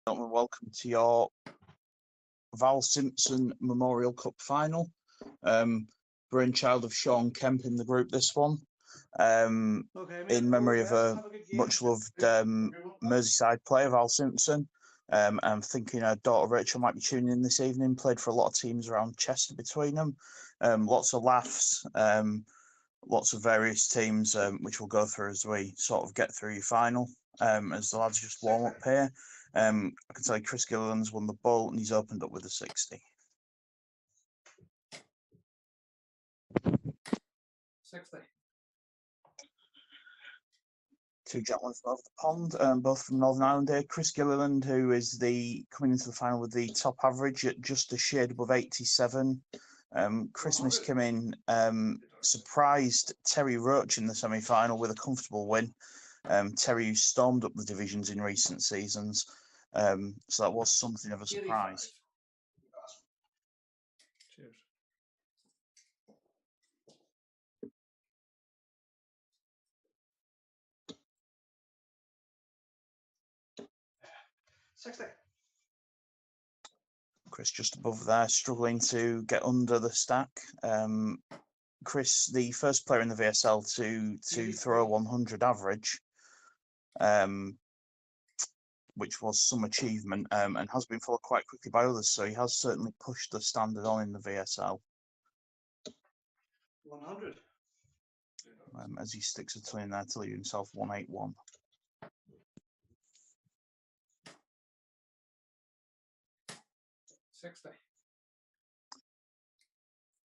Welcome to your Val Simpson Memorial Cup final. Brainchild of Sean Kemp in the group, this one. In memory of a much-loved Merseyside player, Val Simpson. I'm thinking her daughter Rachel might be tuning in this evening. Played for a lot of teams around Chester between them. Lots of laughs, lots of various teams, which we'll go through as we sort of get through your final. As the lads just warm up here. I can tell you Chris Gilliland's won the ball and he's opened up with a 60. 60. Two gentlemen from over the pond, both from Northern Ireland here. Chris Gilliland, who is coming into the final with the top average at just a shade above 87. Chris Miskimmin surprised Terry Roach in the semi-final with a comfortable win. Terry, who stormed up the divisions in recent seasons. So that was something of a surprise. Cheers. Chris just above there, struggling to get under the stack. Chris, the first player in the VSL to throw a 100 average, which was some achievement, and has been followed quite quickly by others. So he has certainly pushed the standard on in the VSL. 100. As he sticks a ton in there to leave himself 181.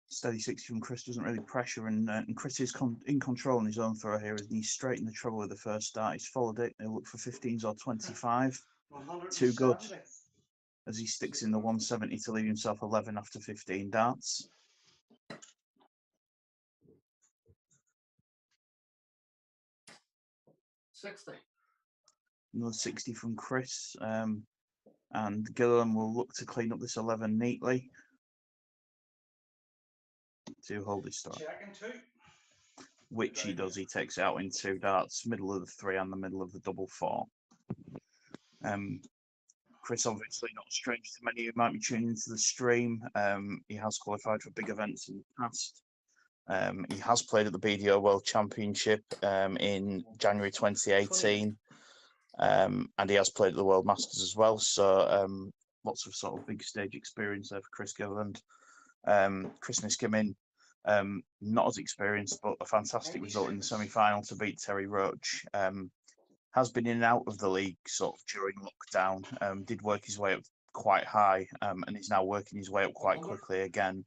Steady 60 from Chris, doesn't really pressure, and Chris is in control in his own throw here, and he's straight in the trouble with the first start. He's followed it. He'll look for 15s or 25. Too good, as he sticks in the 170 to leave himself 11 after 15 darts. Another 60 from Chris, and Gilliland will look to clean up this 11 neatly to hold his start, which he does. He takes it out in 2 darts, middle of the 3 and the middle of the double 4. Chris, obviously not strange to many who might be tuning into the stream. He has qualified for big events in the past. He has played at the BDO World Championship in January 2018, and he has played at the World Masters as well. So lots of sort of big stage experience there for Chris Gilliland. Chris Miskimmin, not as experienced, but a fantastic result in the semi-final to beat Terry Roach. Has been in and out of the league sort of during lockdown. Did work his way up quite high, and is now working his way up quite quickly again.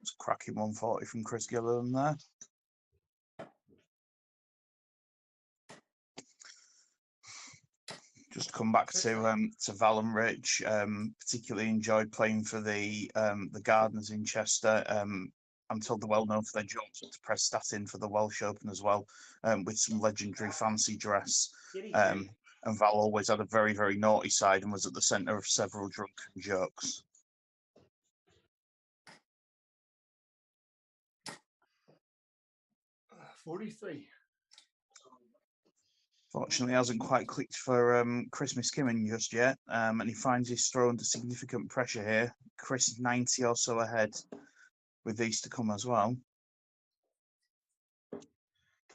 It's a cracking 140 from Chris Gilliland there. Just come back to Val and Rich. Particularly enjoyed playing for the Gardeners in Chester. I'm told they're well known for their jumps up to Prestatyn for the Welsh Open as well, with some legendary fancy dress. And Val always had a very, very naughty side and was at the centre of several drunken jokes. $43. Fortunately, hasn't quite clicked for Chris Miskimmin just yet, and he finds his throw under significant pressure here. Chris 90 or so ahead with these to come as well.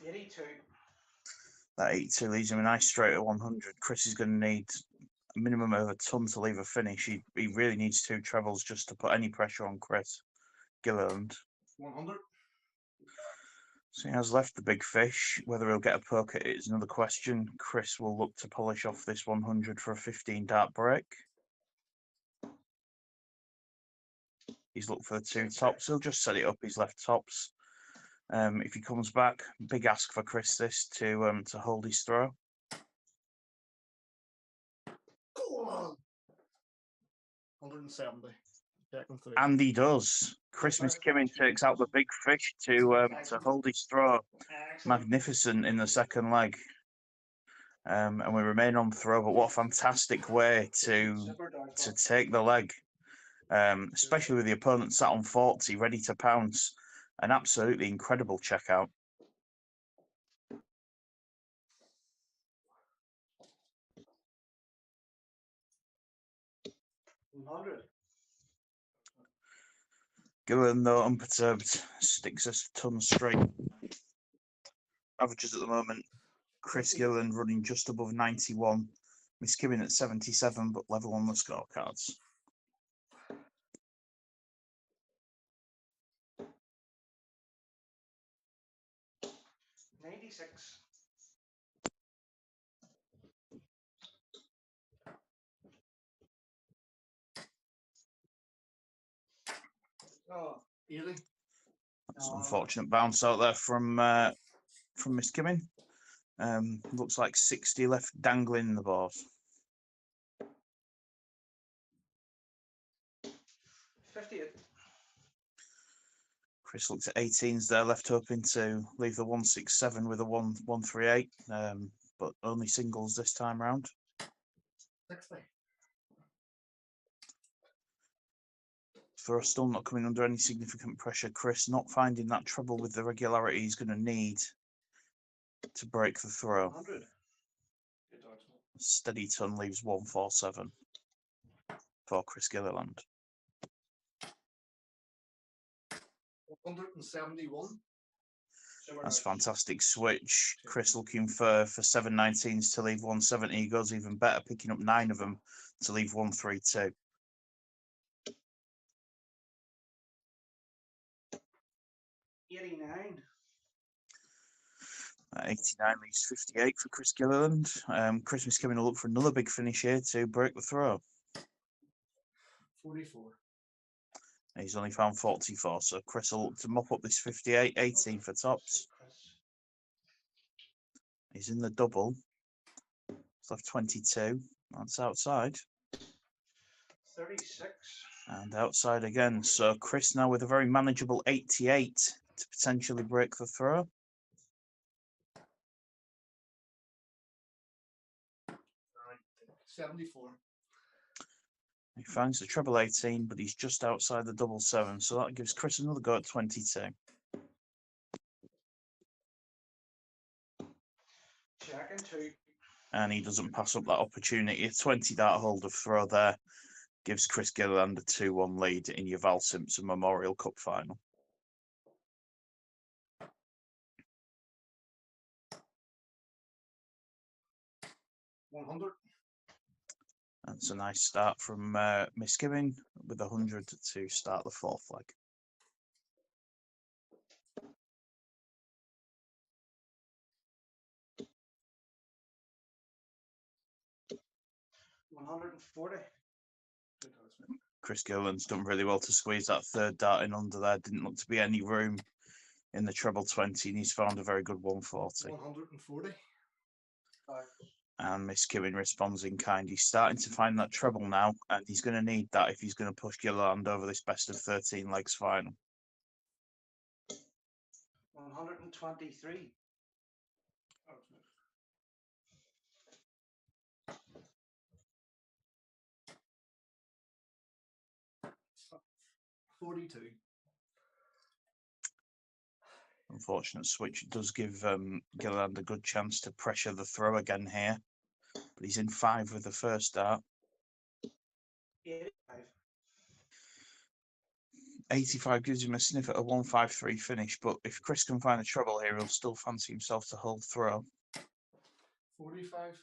82. That 82 leaves him a nice straight at 100. Chris is going to need a minimum of a ton to leave a finish. He really needs 2 trebles just to put any pressure on Chris Gilliland. 100. So he has left the big fish. Whether he'll get a poke at it is another question. Chris will look to polish off this 100 for a 15 dart break. He's looked for the 2 tops. He'll just set it up his left tops. If he comes back, big ask for Chris this to hold his throw. Go on. 170. And he does. Chris Miskimmin takes out the big fish to hold his throw. Magnificent in the second leg. And we remain on throw. But what a fantastic way to take the leg, especially with the opponent sat on 40, ready to pounce. An absolutely incredible checkout. 100. Gilliland, though, unperturbed, sticks a ton straight. Averages at the moment, Chris Gilliland running just above 91. Miskimmin at 77, but level on the scorecards. $96. Oh, easy. That's an unfortunate bounce out there from Miskimmin. Looks like 60 left dangling in the board. 58. Chris looks at 18s there, left hoping to leave the 167 with a 138, but only singles this time round. 60. Throw still not coming under any significant pressure. Chris not finding that trouble with the regularity he's going to need to break the throw. 100. Steady ton leaves 147 for Chris Gilliland. 171. That's a fantastic switch. Chris looking for 719s to leave 170. He goes even better, picking up 9 of them to leave 132. 89. 89 leaves 58 for Chris Gilliland. Chris Miskimmin will look for another big finish here to break the throw. 44. He's only found 44, so Chris will look to mop up this 58, 18 for tops. He's in the double. He's left 22. That's outside. 36. And outside again. So Chris now with a very manageable 88 to potentially break the throw. 74. He finds the treble 18, but he's just outside the double 7. So that gives Chris another go at 22. Checking 2. And he doesn't pass up that opportunity. A 20 dart hold of throw there gives Chris Gilliland a 2-1 lead in your Val Simpson Memorial Cup final. $100. That's a nice start from Miskimmin with 100 to start the fourth leg. $140. Chris Gilliland's done really well to squeeze that third dart in under there. Didn't look to be any room in the treble 20, and he's found a very good 140. 140. And Miskimmin responds in kind. He's starting to find that treble now, and he's going to need that if he's going to push Gilliland over this best of 13 legs final. 123. 42. Unfortunate switch. It does give Gilliland a good chance to pressure the throw again here, but he's in 5 with the first dart. 85. 85 gives him a sniff at a 153 finish, but if Chris can find a treble here, he'll still fancy himself to hold throw. 45.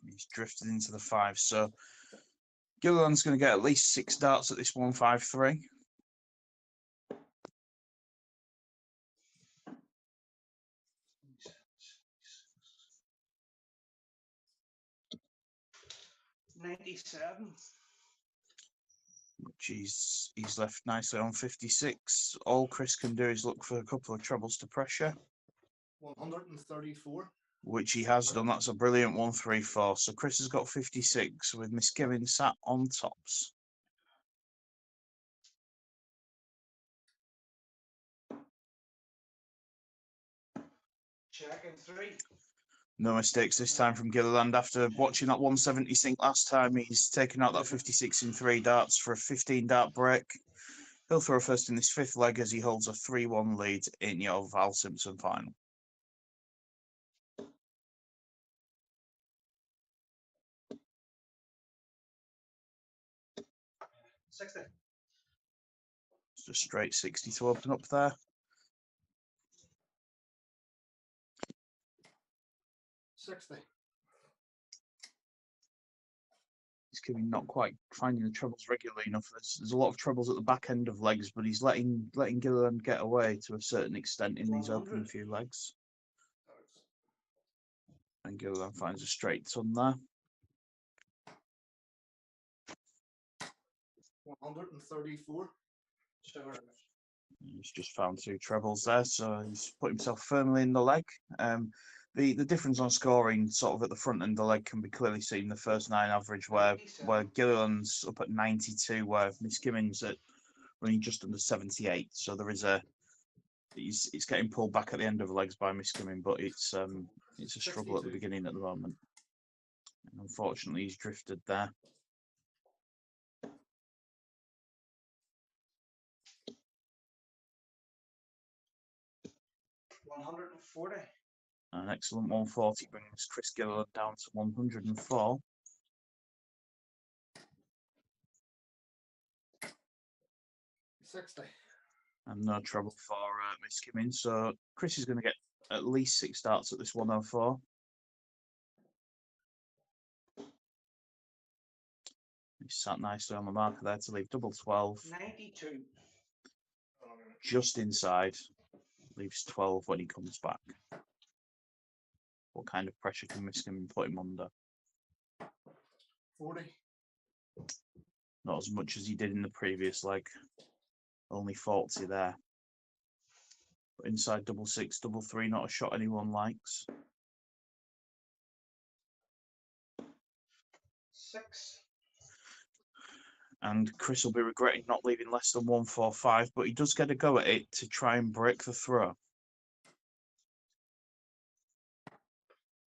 He's drifted into the 5, so Gilliland's going to get at least 6 darts at this 153. $97. Which he's left nicely on 56. All Chris can do is look for a couple of trebles to pressure. 134. Which he has done. That's a brilliant 134. So Chris has got 56 with Miskimmin sat on tops. Checking 3. No mistakes this time from Gilliland. After watching that 170 sink last time, he's taken out that 56 in 3 darts for a 15 dart break. He'll throw first in this 5th leg as he holds a 3-1 lead in your Val Simpson final. It's a straight 60 to open up there. Miskimmin not quite finding the trebles regularly enough. There's a lot of trebles at the back end of legs, but he's letting Gilliland get away to a certain extent in these opening few legs. And Gilliland finds a straight ton there. 134. He's just found 2 trebles there, so he's put himself firmly in the leg. The difference on scoring sort of at the front end of the leg can be clearly seen in the first 9 average, where Gilliland's up at 92, where Miskimmin's at running just under 78. So there is it's getting pulled back at the end of the legs by Miskimmin, but it's a struggle at the beginning at the moment. And unfortunately, he's drifted there. An excellent 140 brings Chris Gilliland down to 104. And no trouble for Miskimmin. So Chris is going to get at least 6 darts at this 104. He sat nicely on the marker there to leave double 12. 92. Just inside. Leaves 12 when he comes back. What kind of pressure can Miskimmin put him under? 40. Not as much as he did in the previous leg. Only 40 there. But inside double 6, double 3, not a shot anyone likes. 6. And Chris will be regretting not leaving less than 145, but he does get a go at it to try and break the throw.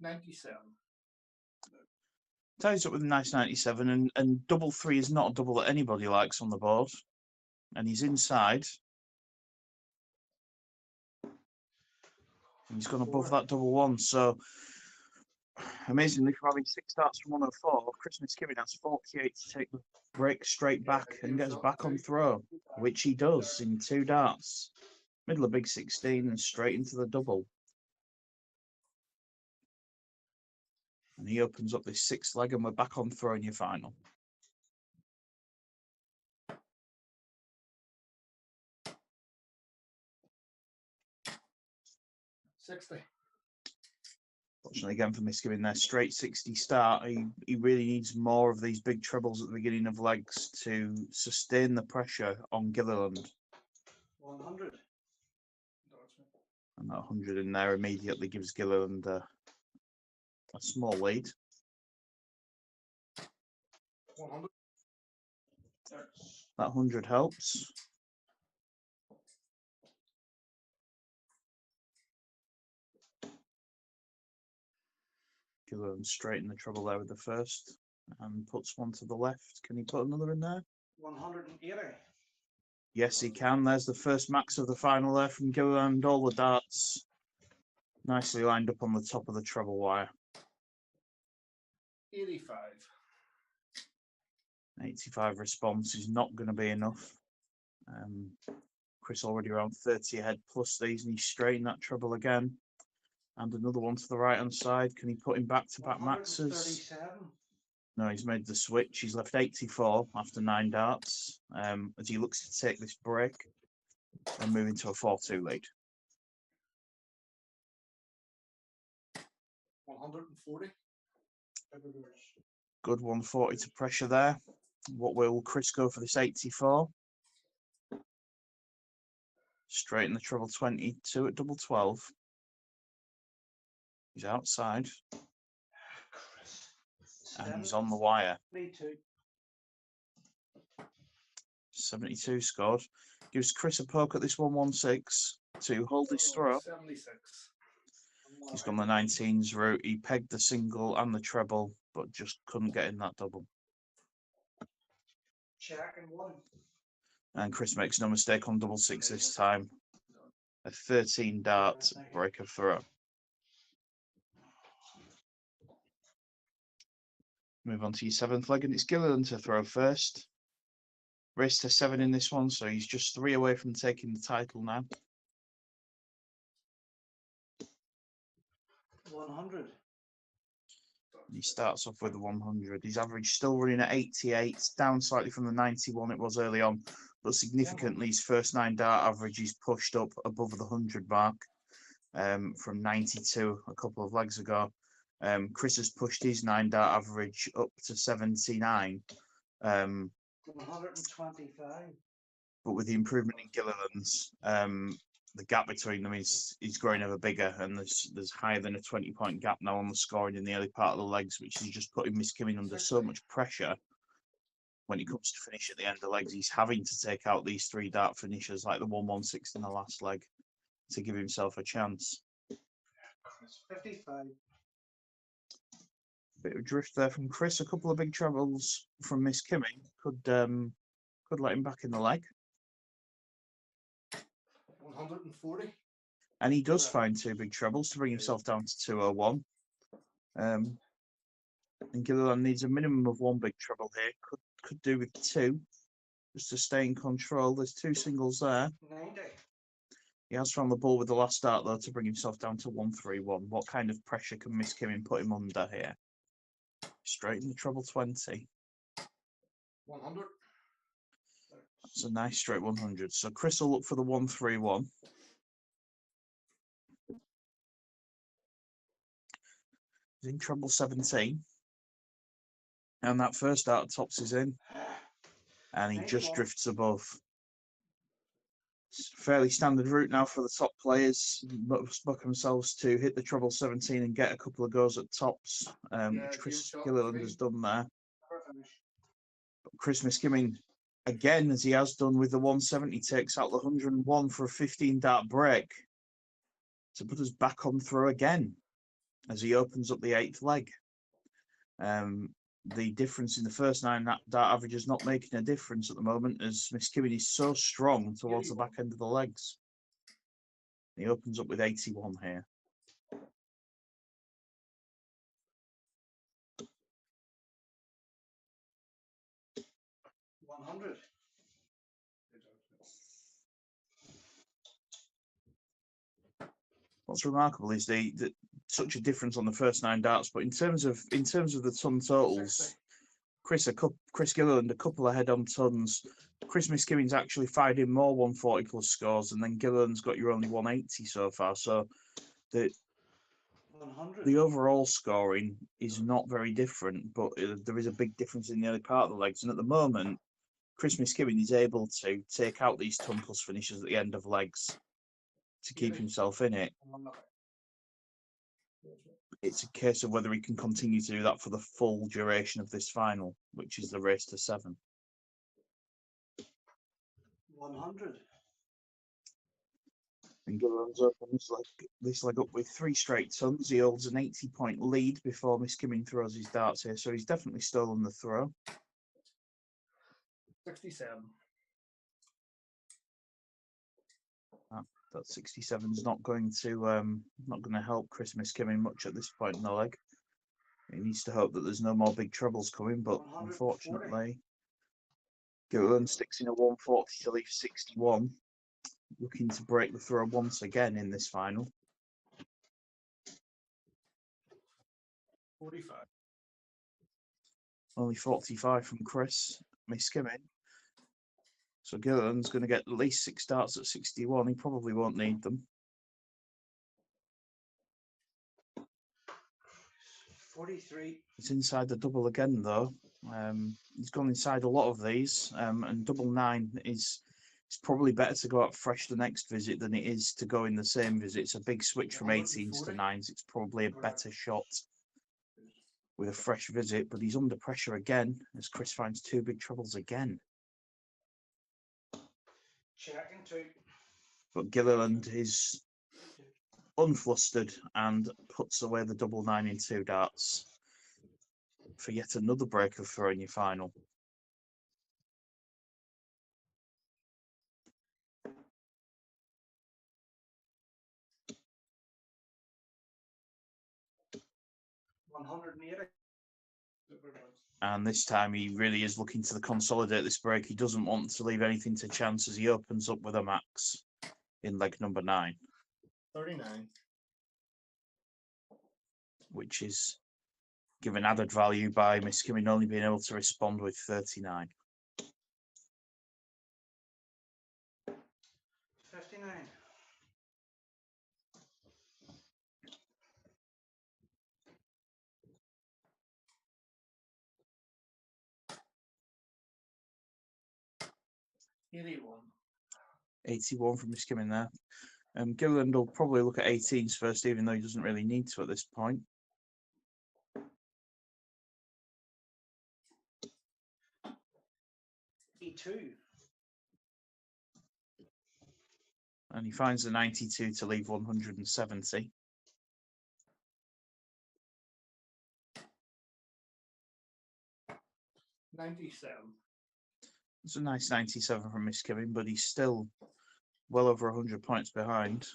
97. Ties up with a nice 97, and double 3 is not a double that anybody likes on the board. And he's inside. And he's gone above that double 1, so amazingly, from having 6 darts from 104, Chris Miskimmin has 48 to take the break straight back and gets back on throw, which he does in 2 darts. Middle of big 16 and straight into the double. And he opens up this 6th leg and we're back on throw in your final. Fortunately, again for Miskimmin there, straight 60 start. He really needs more of these big trebles at the beginning of legs to sustain the pressure on Gilliland. 100. And that 100 in there immediately gives Gilliland a small lead. 100. That 100 helps. Gilliland straight in the treble there with the first and puts one to the left. Can he put another in there? 180. Yes, he can. There's the first max of the final there from Gilliland. All the darts nicely lined up on the top of the treble wire. 85. 85 response is not going to be enough. Chris already around 30 ahead plus these, and he's straightened that treble again. And another one to the right-hand side. Can he put him back-to-back maxes? No, he's made the switch. He's left 84 after 9 darts as he looks to take this break and move into a 4-2 lead. 140. Good 140 to pressure there. What will Chris go for this 84? Straight in the treble 22 at double 12. He's outside. And he's on the wire. 72 scored. Gives Chris a poke at this 116 to hold his throw. 76. He's gone the 19s route. He pegged the single and the treble, but just couldn't get in that double. Check and 1. And Chris makes no mistake on double 6 this time. A 13 dart breaker throw. Move on to your 7th leg, and it's Gilliland to throw first. Race to 7 in this one, so he's just 3 away from taking the title now. 100. He starts off with the 100. His average still running at 88, down slightly from the 91 it was early on, but significantly his first 9 dart average is pushed up above the 100 mark from 92 a couple of legs ago. Chris has pushed his 9 dart average up to 79. 125. But with the improvement in Gilliland's, the gap between them is growing ever bigger, and there's higher than a 20-point gap now on the scoring in the early part of the legs, which is just putting Miskimmin under so much pressure when it comes to finish at the end of the legs. He's having to take out these 3 dart finishers like the 116 in the last leg to give himself a chance. 55. Bit of drift there from Chris. A couple of big trebles from Miskimmin could let him back in the leg. 140. And he does find 2 big trebles to bring himself down to 201. And Gilliland needs a minimum of 1 big treble here. Could do with 2 just to stay in control. There's 2 singles there. 90. He has found the ball with the last start though to bring himself down to 131. What kind of pressure can Miskimmin put him under here? Straight in the treble 20. 100. That's a nice straight 100. So Chris will look for the 131. He's in treble 17. And that first dart tops is in. And he just drifts above. It's a fairly standard route now for the top players. Buck themselves to hit the treble 17 and get a couple of goes at tops, which Chris Gilliland has done there. But Chris Miskimmin, again, as he has done with the 170, takes out the 101 for a 15 dart break to put us back on throw again as he opens up the 8th leg. The difference in the first 9 dart average is not making a difference at the moment, as Miskimmin is so strong towards the back end of the legs. He opens up with 81 here. What's remarkable is the such a difference on the first 9 darts, but in terms of the ton totals, Chris Gilliland a couple ahead on tons. Chris Miskimmin's actually fired in more 140 plus scores, and then Gilliland's got your only 180 so far. So the overall scoring is not very different, but there is a big difference in the early part of the legs. And at the moment, Chris Miskimmin is able to take out these ton plus finishes at the end of legs to keep himself in it. It's a case of whether he can continue to do that for the full duration of this final, which is the race to 7. 100. And Gilliland's open this leg up with 3 straight tons. He holds an 80-point lead before Miskimmin throws his darts here, so he's definitely stolen the throw. 67. That 67 is not going to help Chris Miskimmin much at this point in the leg. He needs to hope that there's no more big troubles coming, but unfortunately, Gilliland sticks in a 140 to leave 61, looking to break the throw once again in this final. 45. Only 45 from Chris Miskimmin. So Gilliland's going to get at least 6 darts at 61. He probably won't need them. 43. He's inside the double again, though. He's gone inside a lot of these, and double 9 is it's probably better to go out fresh the next visit than it is to go in the same visit. It's a big switch from 18s to 9s. It's probably a better shot with a fresh visit, but he's under pressure again as Chris finds 2 big troubles again. Checking 2. But Gilliland is unflustered and puts away the double 9 in 2 darts for yet another break of throw in your final. And this time he really is looking to consolidate this break. He doesn't want to leave anything to chance as he opens up with a max in leg number 9. 39. Which is given added value by Miskimmin only being able to respond with 39. 59. $81 from Miskimmin there. Gilliland will probably look at 18s first, even though he doesn't really need to at this point. E2. And he finds a 92 to leave 170. It's a nice 97 from Miskimmin, but he's still well over 100 points behind.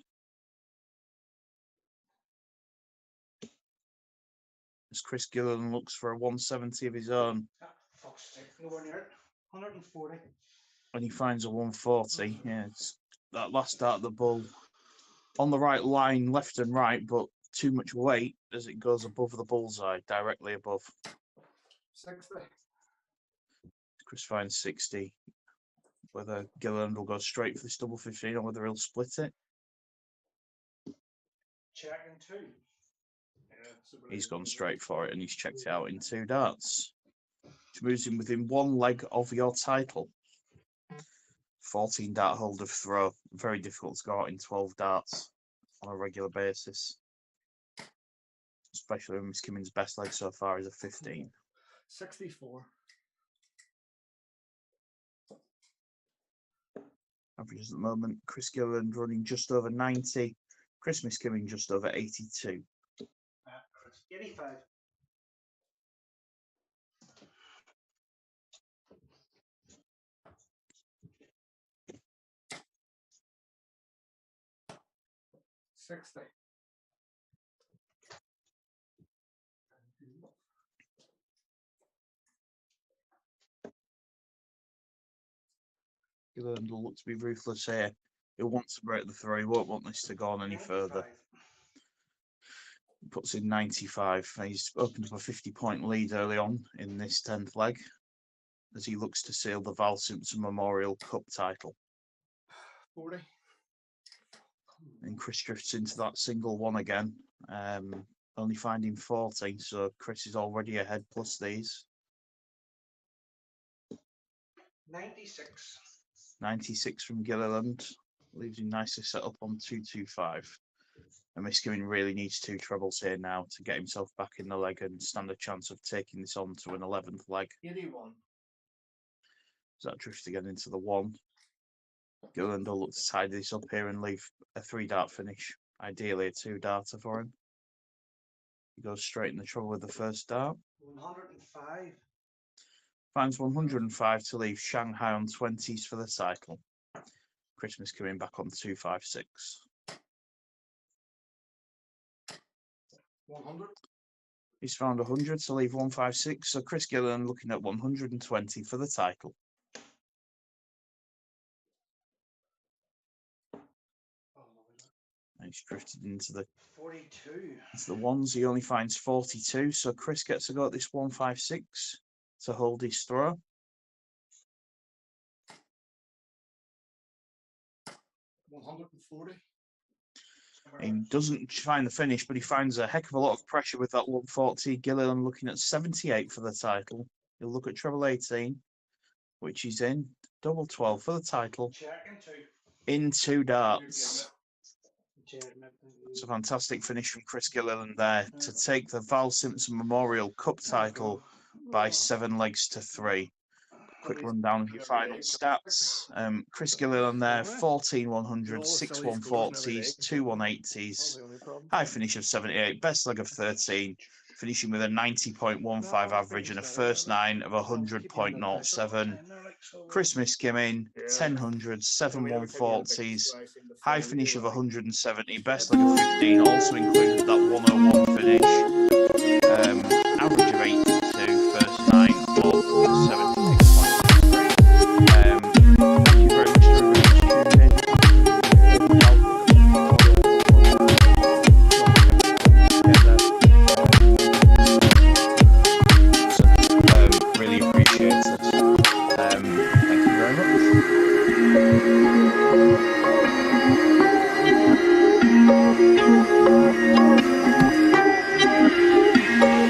As Chris Gilliland looks for a 170 of his own. Fuck's sake, nowhere near it. 140. And he finds a 140. Yeah, it's that last dart of the bull on the right line, left and right, but too much weight as it goes above the bullseye, directly above. 60. Chris finds 60. Whether Gilliland will go straight for this double 15 or whether he'll split it. Check and 2. He's gone straight for it and he's checked it out in 2 darts. Which moves him within 1 leg of your title. 14 dart hold of throw. Very difficult to go out in 12 darts on a regular basis. Especially when Miskimmin's best leg so far is a 15. 64. Averages at the moment, Chris Gilliland running just over 90. Chris Miskimmin just over 82. 85. $60. Gilliland will look to be ruthless here. He'll want to break the throw. He won't want this to go on any further. He puts in 95. He's opened up a 50-point lead early on in this 10th leg as he looks to seal the Val Simpspon Memorial Cup title. 40. And Chris drifts into that single one again, only finding 40. So Chris is already ahead plus these. 96. 96 from Gilliland, leaves him nicely set up on 225. And Miskimmin really needs 2 trebles here now to get himself back in the leg and stand a chance of taking this on to an 11th leg. 81. So that drifts again into the 1. Gilliland will look to tidy this up here and leave a 3-dart finish, ideally a 2-darter for him. He goes straight in the trouble with the first dart. 105. Finds 105 to leave Shanghai on 20s for the title. Christmas coming back on 256. 100. He's found 100 to leave 156. So Chris Gilliland looking at 120 for the title. And he's drifted into the 42. Into the 1s. He only finds 42. So Chris gets a go at this 156 to hold his throw. 140. He doesn't find the finish, but he finds a heck of a lot of pressure with that 140. Gilliland looking at 78 for the title. He'll look at treble 18, which he's in. Double 12 for the title. In 2 darts. It's a fantastic finish from Chris Gilliland there to take the Val Simpspon Memorial Cup title by 7 legs to 3. quick rundown of your final stats. Chris Gilliland there, 14 100, 6 140s, 2 180s, high finish of 78, best leg of 13, finishing with a 90.15 average and a first nine of 100.07. Chris Miskimmin, 10 hundreds, 7 140s, high finish of 170, best leg of 15, also included that 101 finish. Average of 82, first nine, 4.7.